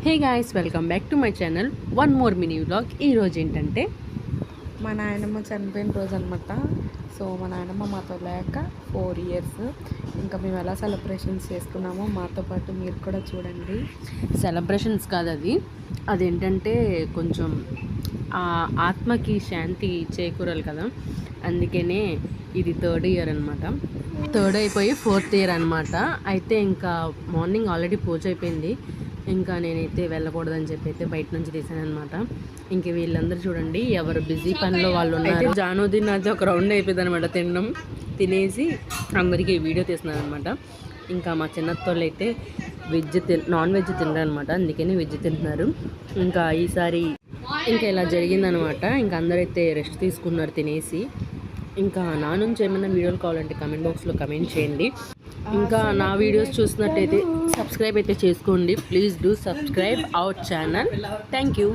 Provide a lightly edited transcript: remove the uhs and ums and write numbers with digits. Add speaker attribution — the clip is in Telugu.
Speaker 1: Hey guys, welcome back to my channel. One more mini vlog. ఈరోజు ఏంటంటే
Speaker 2: మా నాయనమ్మ చనిపోయిన రోజు అనమాట. సో మా నాయనమ్మ మాతో లేక 4 ఇయర్స్. ఇంకా మేము ఎలా సెలబ్రేషన్స్ చేసుకున్నామో మాతో పాటు మీరు కూడా చూడండి.
Speaker 1: సెలబ్రేషన్స్ కాదు, అదేంటంటే కొంచెం ఆత్మకి శాంతి చేకూరాలి కదా, అందుకనే ఇది 3rd ఇయర్ అనమాట. 3rd అయిపోయి 4th ఇయర్ అనమాట. అయితే ఇంకా మార్నింగ్ ఆల్రెడీ పూజ అయిపోయింది. ఇంకా నేనైతే వెళ్ళకూడదని చెప్పి అయితే బయట నుంచి తీసాను అనమాట. ఇంక వీళ్ళందరూ చూడండి, ఎవరు బిజీ పనిలో వాళ్ళు ఉన్నారు. జానుద్దీన్ అది ఒక రౌండ్ అయిపోయింది అనమాట. తినేసి అందరికీ వీడియో తీస్తున్నాను అనమాట. ఇంకా మా చిన్నత్తోళ్ళు అయితే నాన్ వెజ్ తినరు అనమాట, అందుకని వెజ్ తింటున్నారు. ఇంకా ఈసారి ఇంకా ఇలా జరిగిందనమాట. ఇంకా అందరైతే రెస్ట్ తీసుకున్నారు తినేసి. ఇంకా నా నుంచి ఏమైనా వీడియోలు కావాలంటే కమెంట్ బాక్స్లో కమెంట్ చేయండి. ఇంకా నా వీడియోస్ చూసినట్టయితే సబ్స్క్రైబ్ అయితే చేసుకోండి. Please do subscribe our channel. Thank you.